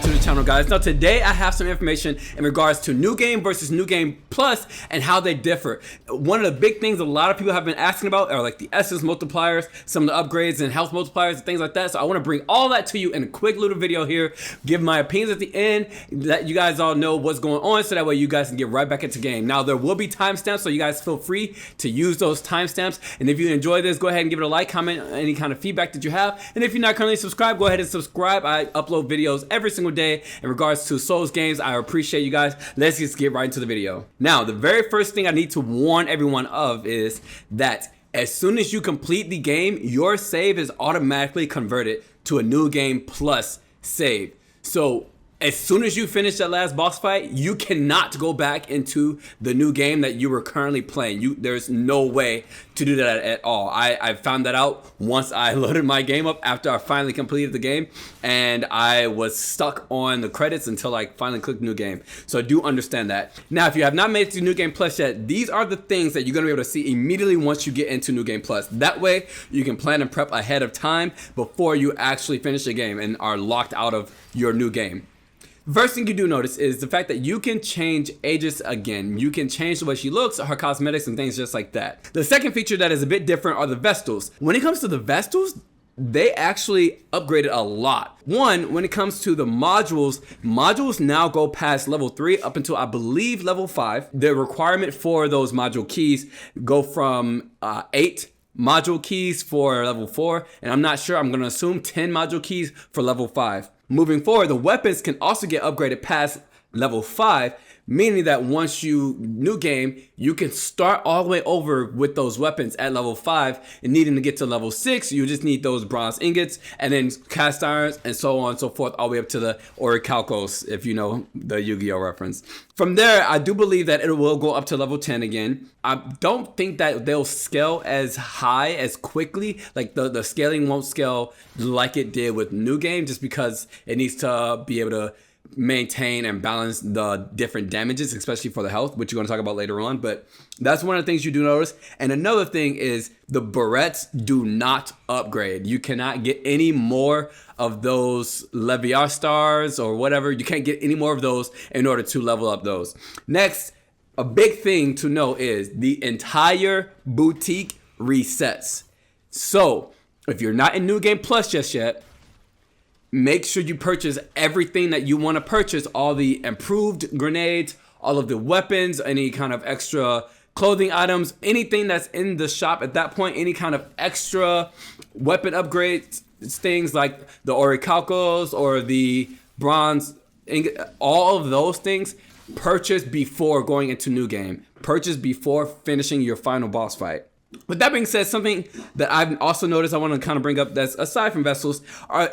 to the channel, guys. Now today I have some information in regards to New Game versus New Game Plus and how they differ. One of the big things a lot of people have been asking about are like the essence multipliers, some of the upgrades and health multipliers and things like that. So I want to bring all that to you in a quick little video here, give my opinions at the end, let you guys all know what's going on so that way you guys can get right back into game. Now there will be timestamps, so you guys feel free to use those timestamps. And if you enjoy this, go ahead and give it a like, comment, any kind of feedback that you have. And if you're not currently subscribed, go ahead and subscribe. I upload videos every single day in regards to Souls games. I appreciate you guys. Let's just get right into the video. Now, the very first thing I need to warn everyone of is that as soon as you complete the game, your save is automatically converted to a New Game Plus save. So as soon as you finish that last boss fight, you cannot go back into the new game that you were currently playing. There's no way to do that at all. I found that out once I loaded my game up after I finally completed the game, and I was stuck on the credits until I finally clicked new game. So I do understand that. Now, if you have not made it to New Game Plus yet, these are the things that you're gonna be able to see immediately once you get into New Game Plus. That way, you can plan and prep ahead of time before you actually finish the game and are locked out of your new game. First thing you do notice is the fact that you can change Aegis again. You can change the way she looks, her cosmetics, and things just like that. The second feature that is a bit different are the Vestals. When it comes to the Vestals, they actually upgraded a lot. One, when it comes to the modules now go past level 3 up until I believe level 5. The requirement for those module keys go from 8 module keys for level 4, and I'm not sure, I'm gonna assume 10 module keys for level 5. Moving forward, the weapons can also get upgraded past level 5, meaning that once you new game, you can start all the way over with those weapons at level 5, and needing to get to level 6, you just need those bronze ingots and then cast irons and so on and so forth, all the way up to the orichalcos, if you know the Yu-Gi-Oh reference. From there, I do believe that it will go up to level 10 again. I don't think that they'll scale as high as quickly, like the scaling won't scale like it did with New Game, just because it needs to be able to maintain and balance the different damages, especially for the health, which you're going to talk about later on. But that's one of the things you do notice. And another thing is the barrettes do not upgrade. You cannot get any more of those Leviar stars or whatever. You can't get any more of those in order to level up those. Next, a big thing to know is the entire boutique resets. So if you're not in New Game Plus just yet, make sure you purchase everything that you want to purchase, all the improved grenades, all of the weapons, any kind of extra clothing items, anything that's in the shop at that point, any kind of extra weapon upgrades, things like the orichalcos or the bronze, all of those things, purchase before going into New Game. Purchase before finishing your final boss fight. With that being said, something that I've also noticed I want to kind of bring up that's aside from Vestals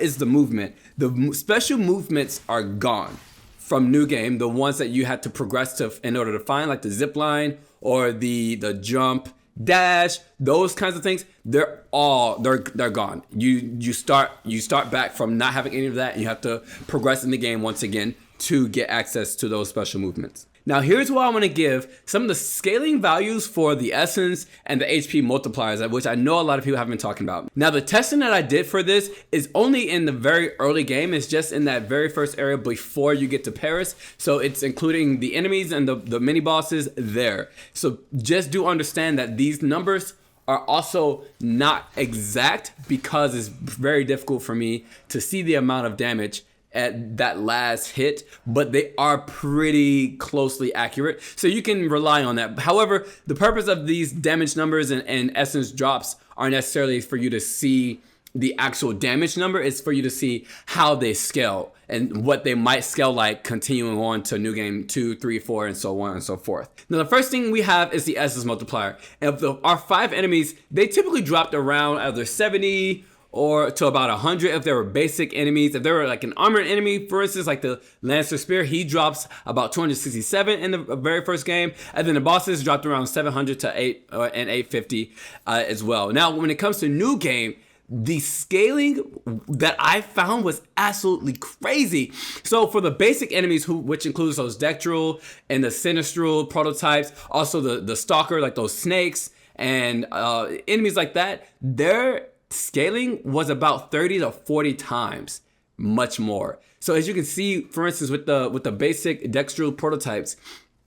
is the movement. The special movements are gone from New Game. The ones that you had to progress to in order to find, like the zip line or the jump, dash, those kinds of things, they're gone. You start back from not having any of that, and you have to progress in the game once again to get access to those special movements. Now here's what I want to give some of the scaling values for the essence and the HP multipliers, which I know a lot of people have been talking about. Now the testing that I did for this is only in the very early game. It's just in that very first area before you get to Paris. So it's including the enemies and the mini bosses there. So just do understand that these numbers are also not exact because it's very difficult for me to see the amount of damage at that last hit, but they are pretty closely accurate, so you can rely on that. However, the purpose of these damage numbers and essence drops aren't necessarily for you to see the actual damage number. It's for you to see how they scale and what they might scale like continuing on to New Game 2, 3, 4, and so on and so forth. Now the first thing we have is the essence multiplier. And of our 5 enemies, they typically dropped around either 70 or to about 100 if they were basic enemies. If they were like an armored enemy, for instance, like the Lancer Spear, he drops about 267 in the very first game, and then the bosses dropped around 700 to 850 as well. Now, when it comes to New Game, the scaling that I found was absolutely crazy. So for the basic enemies, which includes those Dectral and the Sinistral prototypes, also the Stalker, like those snakes, and enemies like that, their scaling was about 30 to 40 times much more. So as you can see, for instance, with the basic Dextral prototypes,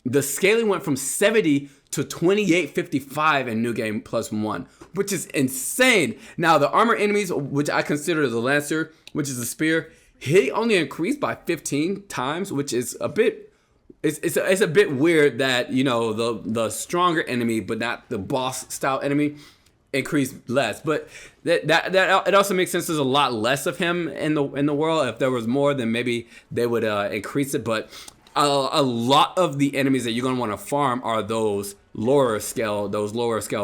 the scaling went from 70 to 2855 in New Game Plus 1, which is insane. Now, the armor enemies, which I consider the Lancer, which is a spear, he only increased by 15 times, which is a bit... It's a bit weird that, you know, the stronger enemy, but not the boss style enemy, increased less. But that it also makes sense. There's a lot less of him in the world. If there was more, then maybe they would increase it. But a lot of the enemies that you're gonna want to farm are those lower scale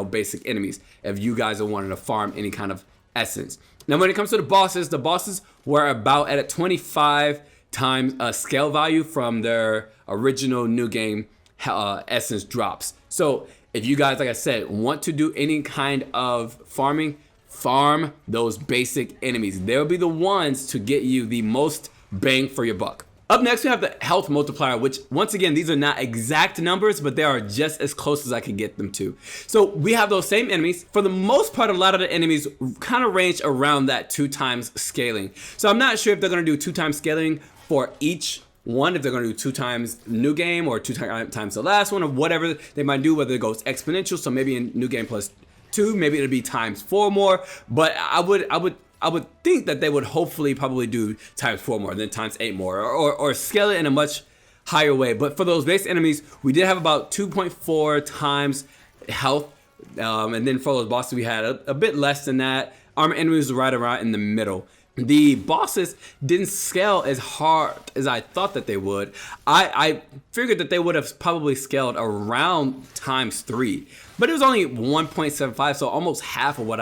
basic enemies. If you guys are wanting to farm any kind of essence. Now, when it comes to the bosses were about at a 25 times scale value from their original New Game essence drops. So if you guys, like I said, want to do any kind of farming, farm those basic enemies. They'll be the ones to get you the most bang for your buck. Up next, we have the health multiplier, which once again, these are not exact numbers, but they are just as close as I can get them to. So we have those same enemies. For the most part, a lot of the enemies kind of range around that 2 times scaling. So I'm not sure if they're gonna do 2 times scaling for each one, if they're gonna do 2 times New Game or 2 times the last one, or whatever they might do, whether it goes exponential. So maybe in New Game Plus 2, maybe it'll be times 4 more. But I would think that they would hopefully probably do times 4 more, then times 8 more, or scale it in a much higher way. But for those base enemies, we did have about 2.4 times health. And then for those bosses, we had a bit less than that. Armor enemies were right around in the middle. The bosses didn't scale as hard as I thought that they would. I figured that they would have probably scaled around times 3, but it was only 1.75, so almost half of what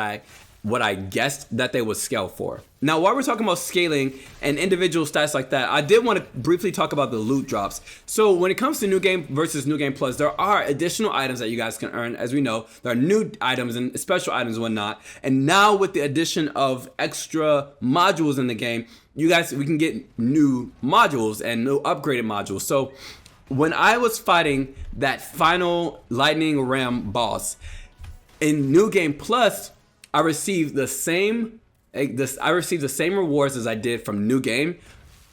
I guessed that they would scale for. Now, while we're talking about scaling and individual stats like that, I did want to briefly talk about the loot drops. So when it comes to New Game versus New Game Plus, there are additional items that you guys can earn. As we know, there are new items and special items and whatnot. And now with the addition of extra modules in the game, we can get new modules and new upgraded modules. So when I was fighting that final Lightning Ram boss in New Game Plus, I received the same rewards as I did from New Game,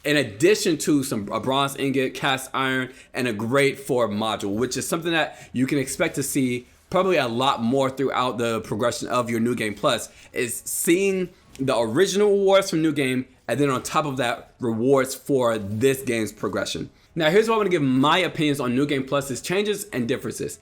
in addition to a bronze ingot, cast iron, and a grade 4 module, which is something that you can expect to see probably a lot more throughout the progression of your New Game Plus, is seeing the original rewards from New Game, and then on top of that, rewards for this game's progression. Now, here's what I'm gonna give my opinions on New Game Plus's changes and differences.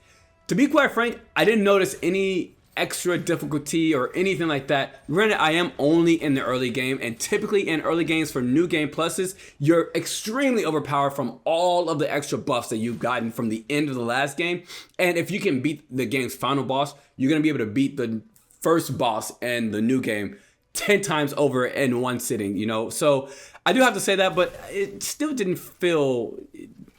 To be quite frank, I didn't notice any extra difficulty or anything like that. Granted, I am only in the early game, and typically in early games for New Game Pluses, you're extremely overpowered from all of the extra buffs that you've gotten from the end of the last game. And if you can beat the game's final boss, you're gonna be able to beat the first boss in the new game 10 times over in one sitting, you know? So I do have to say that, but it still didn't feel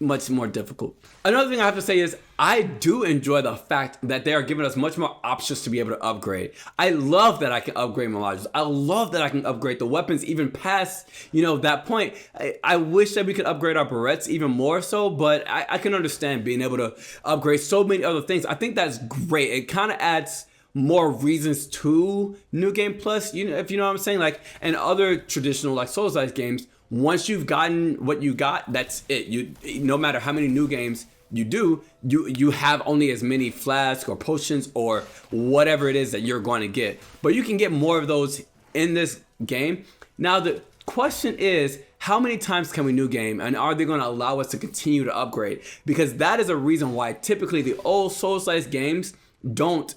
much more difficult. Another thing I have to say is I do enjoy the fact that they are giving us much more options to be able to upgrade. I love that I can upgrade my modules. I love that I can upgrade the weapons even past, you know, that point. I wish that we could upgrade our barrettes even more so, but I can understand being able to upgrade so many other things. I think that's great. It kind of adds more reasons to New Game Plus, you know, if you know what I'm saying. Like in other traditional like Soulslike games, once you've gotten what you got, that's it. You, no matter how many new games you do, you have only as many flasks or potions or whatever it is that you're going to get. But you can get more of those in this game. Now the question is, how many times can we new game, and are they going to allow us to continue to upgrade? Because that is a reason why typically the old Soulslike games don't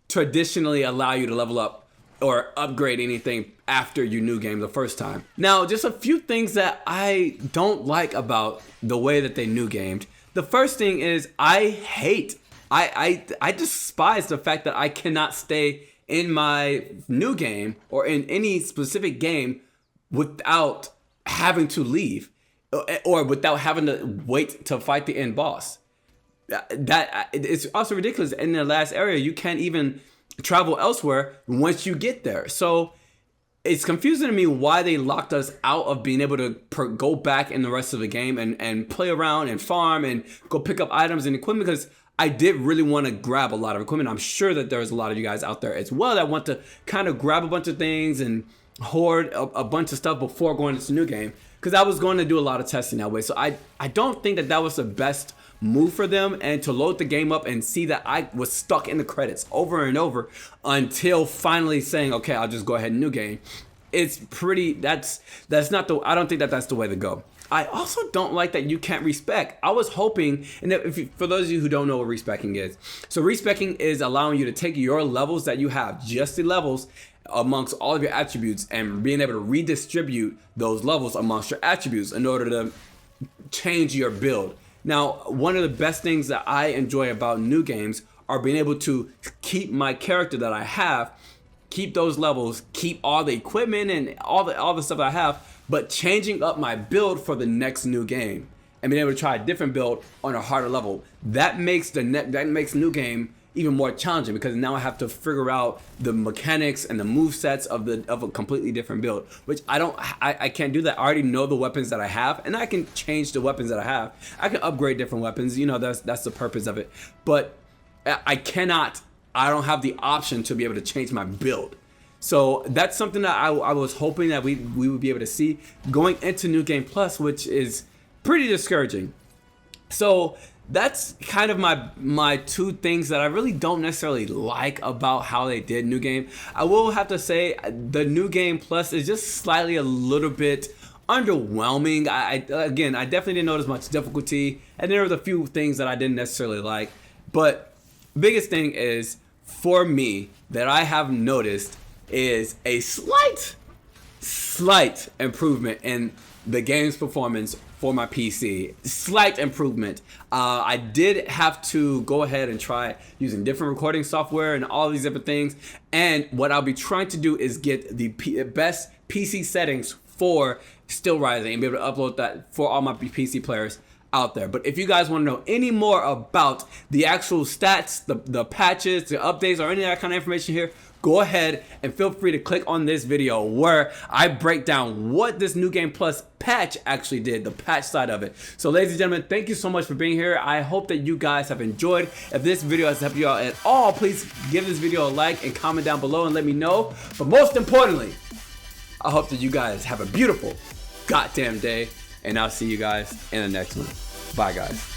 traditionally allow you to level up or upgrade anything after you new game the first time. Now, just a few things that I don't like about the way that they new gamed. The first thing is I despise the fact that I cannot stay in my new game or in any specific game without having to leave or without having to wait to fight the end boss. That it's also ridiculous. In the last area, you can't even travel elsewhere once you get there. So it's confusing to me why they locked us out of being able to go back in the rest of the game and play around and farm and go pick up items and equipment, because I did really want to grab a lot of equipment. I'm sure that there's a lot of you guys out there as well that want to kind of grab a bunch of things and hoard a bunch of stuff before going into the new game, because I was going to do a lot of testing that way. So I don't think that was the best move for them, and to load the game up and see that I was stuck in the credits over and over until finally saying, okay, I'll just go ahead and new game. It's pretty, that's not the, I don't think that that's the way to go. I also don't like that you can't respec. I was hoping, and for those of you who don't know what respecing is, so respecing is allowing you to take your levels that you have, just the levels, amongst all of your attributes, and being able to redistribute those levels amongst your attributes in order to change your build. Now, one of the best things that I enjoy about new games are being able to keep my character that I have, keep those levels, keep all the equipment and all the stuff that I have, but changing up my build for the next new game and being able to try a different build on a harder level. That makes new game even more challenging, because now I have to figure out the mechanics and the move sets of a completely different build, which I can't do that. I already know the weapons that I have, and I can change the weapons that I have. I can upgrade different weapons, you know, that's the purpose of it. But I don't have the option to be able to change my build. So that's something that I was hoping that we would be able to see going into New Game Plus, which is pretty discouraging. So that's kind of my two things that I really don't necessarily like about how they did New Game. I will have to say the New Game Plus is just slightly a little bit underwhelming. I definitely didn't notice much difficulty, and there was a few things that I didn't necessarily like. But biggest thing is, for me, that I have noticed is a slight improvement in the game's performance for my PC. Slight improvement. I did have to go ahead and try using different recording software and all these different things. And what I'll be trying to do is get the best PC settings for Steelrising and be able to upload that for all my PC players out there. But if you guys want to know any more about the actual stats, the patches, the updates, or any of that kind of information here, go ahead and feel free to click on this video where I break down what this New Game Plus patch actually did, the patch side of it. So ladies and gentlemen, thank you so much for being here. I hope that you guys have enjoyed. If this video has helped you out at all, please give this video a like and comment down below and let me know. But most importantly, I hope that you guys have a beautiful goddamn day, and I'll see you guys in the next one. Bye guys.